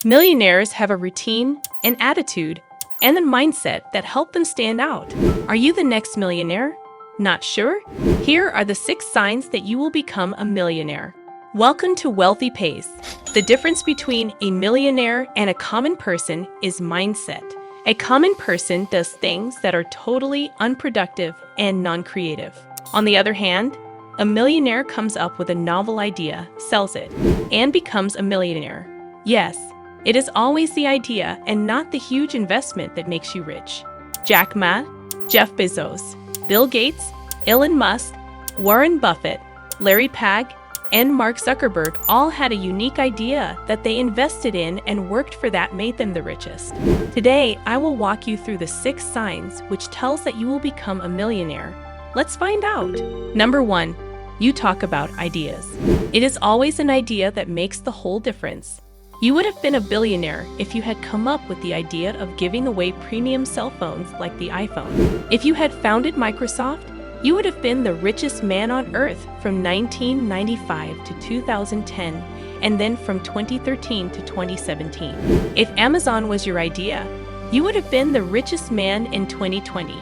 Millionaires have a routine, an attitude, and a mindset that help them stand out. Are you the next millionaire? Not sure? Here are the 6 signs that you will become a millionaire. Welcome to Wealthy Pace. The difference between a millionaire and a common person is mindset. A common person does things that are totally unproductive and non-creative. On the other hand, a millionaire comes up with a novel idea, sells it, and becomes a millionaire. Yes, it is always the idea and not the huge investment that makes you rich. Jack Ma, Jeff Bezos, Bill Gates, Elon Musk, Warren Buffett, Larry Page, and Mark Zuckerberg all had a unique idea that they invested in and worked for that made them the richest. Today, I will walk you through the 6 signs which tells that you will become a millionaire. Let's find out. Number 1, you talk about ideas. It is always an idea that makes the whole difference. You would have been a billionaire if you had come up with the idea of giving away premium cell phones like the iPhone. If you had founded Microsoft, you would have been the richest man on earth from 1995 to 2010, and then from 2013 to 2017. If Amazon was your idea, you would have been the richest man in 2020.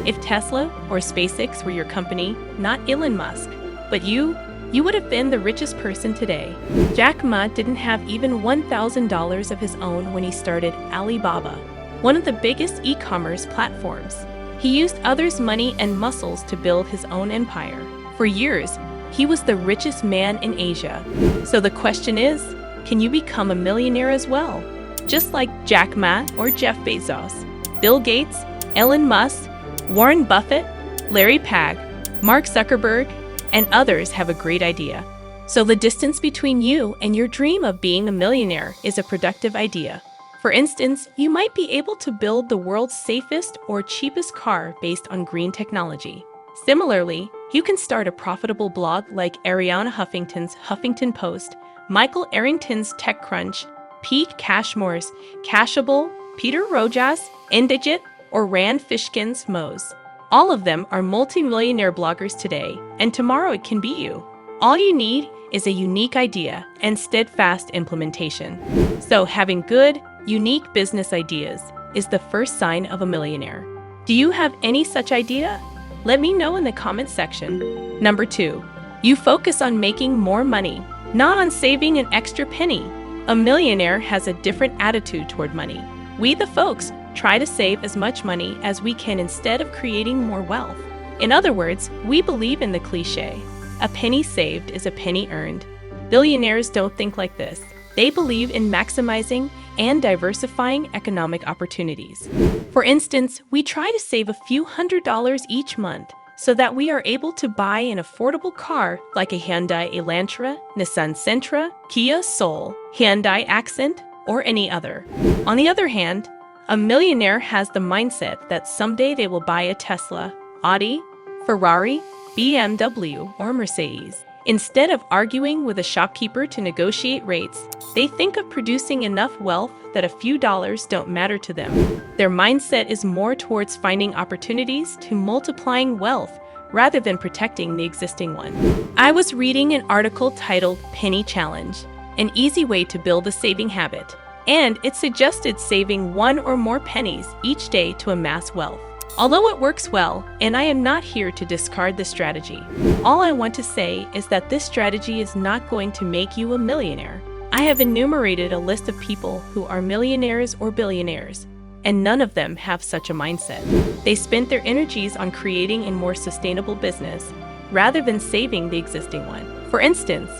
If Tesla or SpaceX were your company, not Elon Musk, but you would have been the richest person today. Jack Ma didn't have even $1,000 of his own when he started Alibaba, one of the biggest e-commerce platforms. He used others' money and muscles to build his own empire. For years, he was the richest man in Asia. So the question is, can you become a millionaire as well? Just like Jack Ma or Jeff Bezos, Bill Gates, Elon Musk, Warren Buffett, Larry Page, Mark Zuckerberg, and others have a great idea. So the distance between you and your dream of being a millionaire is a productive idea. For instance, you might be able to build the world's safest or cheapest car based on green technology. Similarly, you can start a profitable blog like Arianna Huffington's Huffington Post, Michael Arrington's TechCrunch, Pete Cashmore's Cashable, Peter Rojas' Indigit, or Rand Fishkin's Moz. All of them are multi-millionaire bloggers today, and tomorrow it can be you. All you need is a unique idea and steadfast implementation. So having good, unique business ideas is the first sign of a millionaire. Do you have any such idea? Let me know in the comments section. Number 2, you focus on making more money, not on saving an extra penny. A millionaire has a different attitude toward money. We the folks try to save as much money as we can instead of creating more wealth. In other words, we believe in the cliche, a penny saved is a penny earned. Billionaires don't think like this. They believe in maximizing and diversifying economic opportunities. For instance, we try to save a few $100s each month so that we are able to buy an affordable car like a Hyundai Elantra, Nissan Sentra, Kia Soul, Hyundai Accent, or any other. On the other hand, a millionaire has the mindset that someday they will buy a Tesla, Audi, Ferrari, BMW, or Mercedes. Instead of arguing with a shopkeeper to negotiate rates, they think of producing enough wealth that a few dollars don't matter to them. Their mindset is more towards finding opportunities to multiplying wealth rather than protecting the existing one. I was reading an article titled Penny Challenge, an easy way to build a saving habit, and it suggested saving 1 or more pennies each day to amass wealth. Although it works well, and I am not here to discard the strategy, all I want to say is that this strategy is not going to make you a millionaire. I have enumerated a list of people who are millionaires or billionaires, and none of them have such a mindset. They spent their energies on creating a more sustainable business, rather than saving the existing one. For instance,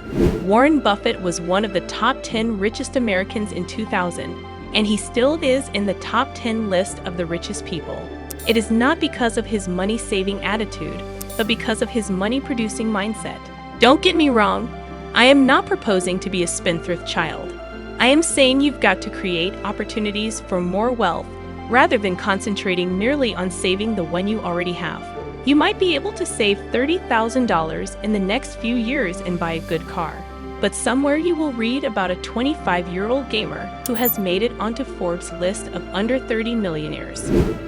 Warren Buffett was one of the top 10 richest Americans in 2000, and he still is in the top 10 list of the richest people. It is not because of his money-saving attitude, but because of his money-producing mindset. Don't get me wrong, I am not proposing to be a spendthrift child. I am saying you've got to create opportunities for more wealth rather than concentrating merely on saving the one you already have. You might be able to save $30,000 in the next few years and buy a good car. But somewhere you will read about a 25-year-old gamer who has made it onto Forbes' list of under 30 millionaires.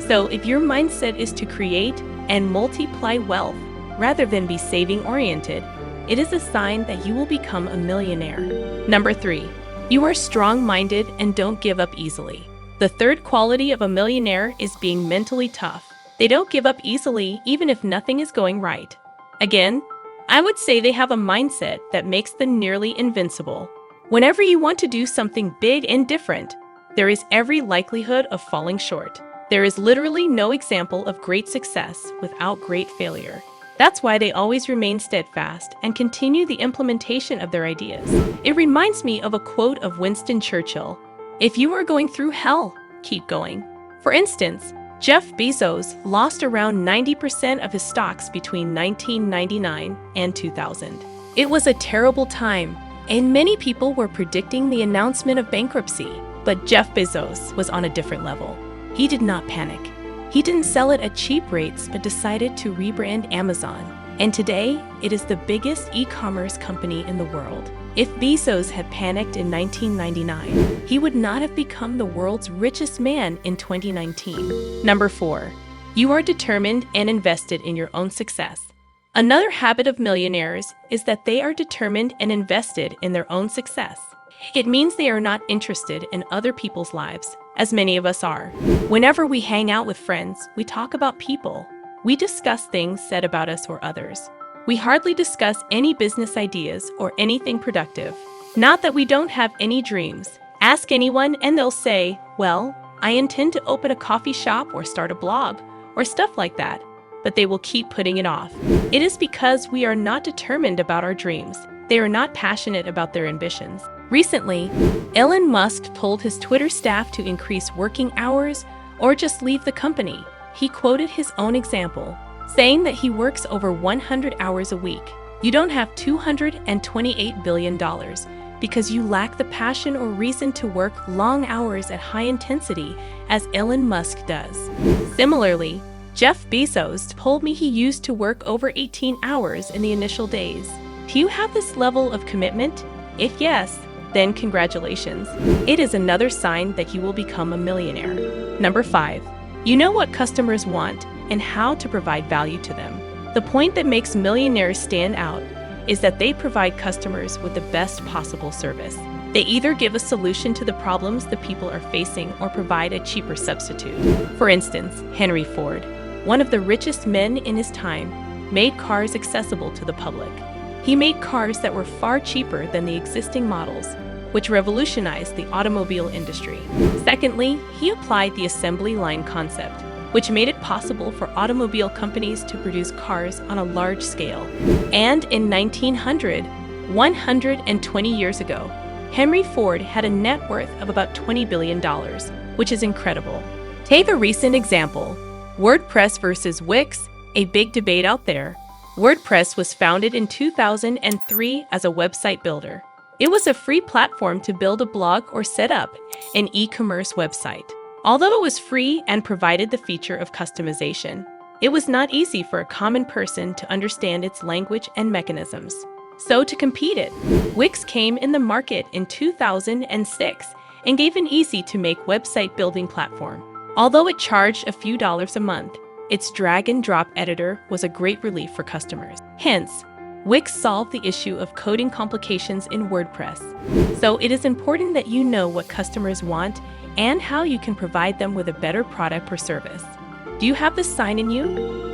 So if your mindset is to create and multiply wealth rather than be saving-oriented, it is a sign that you will become a millionaire. Number 3, You are strong-minded and don't give up easily. The third quality of a millionaire is being mentally tough. They don't give up easily even if nothing is going right. Again, I would say they have a mindset that makes them nearly invincible. Whenever you want to do something big and different, there is every likelihood of falling short. There is literally no example of great success without great failure. That's why they always remain steadfast and continue the implementation of their ideas. It reminds me of a quote of Winston Churchill: "If you are going through hell, keep going." For instance, Jeff Bezos lost around 90% of his stocks between 1999 and 2000. It was a terrible time, and many people were predicting the announcement of bankruptcy. But Jeff Bezos was on a different level. He did not panic. He didn't sell it at cheap rates, but decided to rebrand Amazon. And today, it is the biggest e-commerce company in the world. If Bezos had panicked in 1999, he would not have become the world's richest man in 2019. Number 4. You are determined and invested in your own success. Another habit of millionaires is that they are determined and invested in their own success. It means they are not interested in other people's lives, as many of us are. Whenever we hang out with friends, we talk about people. We discuss things said about us or others. We hardly discuss any business ideas or anything productive. Not that we don't have any dreams. Ask anyone and they'll say, "Well, I intend to open a coffee shop or start a blog," or stuff like that. But they will keep putting it off. It is because we are not determined about our dreams. They are not passionate about their ambitions. Recently, Elon Musk told his Twitter staff to increase working hours or just leave the company. He quoted his own example, saying that he works over 100 hours a week. You don't have $228 billion because you lack the passion or reason to work long hours at high intensity as Elon Musk does. Similarly, Jeff Bezos told me he used to work over 18 hours in the initial days. Do you have this level of commitment? If yes, then congratulations. It is another sign that you will become a millionaire. Number 5. You know what customers want and how to provide value to them. The point that makes millionaires stand out is that they provide customers with the best possible service. They either give a solution to the problems the people are facing or provide a cheaper substitute. For instance, Henry Ford, one of the richest men in his time, made cars accessible to the public. He made cars that were far cheaper than the existing models, which revolutionized the automobile industry. Secondly, he applied the assembly line concept, which made it possible for automobile companies to produce cars on a large scale. And in 1900, 120 years ago, Henry Ford had a net worth of about $20 billion, which is incredible. Take a recent example, WordPress versus Wix, a big debate out there. WordPress was founded in 2003 as a website builder. It was a free platform to build a blog or set up an e-commerce website. Although it was free and provided the feature of customization, it was not easy for a common person to understand its language and mechanisms. So to compete it, Wix came in the market in 2006 and gave an easy-to-make website building platform. Although it charged a few dollars a month, its drag-and-drop editor was a great relief for customers. Hence, Wix solved the issue of coding complications in WordPress. So it is important that you know what customers want and how you can provide them with a better product or service. Do you have this sign in you?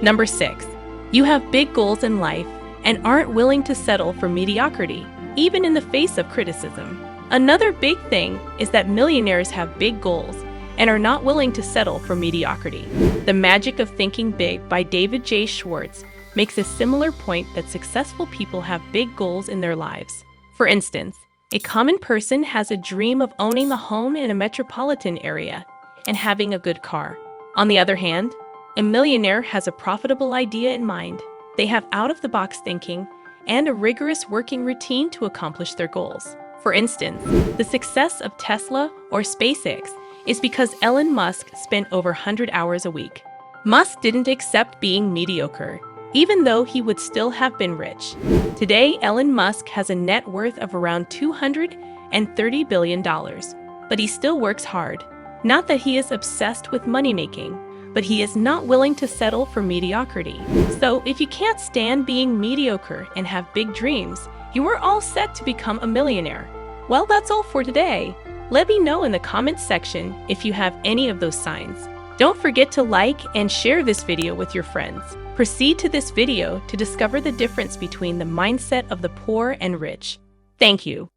Number 6. You have big goals in life and aren't willing to settle for mediocrity, even in the face of criticism. Another big thing is that millionaires have big goals and are not willing to settle for mediocrity. The Magic of Thinking Big by David J. Schwartz makes a similar point that successful people have big goals in their lives. For instance, a common person has a dream of owning a home in a metropolitan area and having a good car. On the other hand, a millionaire has a profitable idea in mind. They have out-of-the-box thinking and a rigorous working routine to accomplish their goals. For instance, the success of Tesla or SpaceX is because Elon Musk spent over 100 hours a week. Musk didn't accept being mediocre, even though he would still have been rich. Today, Elon Musk has a net worth of around $230 billion, but he still works hard. Not that he is obsessed with money-making, but he is not willing to settle for mediocrity. So if you can't stand being mediocre and have big dreams, you are all set to become a millionaire. Well, that's all for today. Let me know in the comments section if you have any of those signs. Don't forget to like and share this video with your friends. Proceed to this video to discover the difference between the mindset of the poor and rich. Thank you.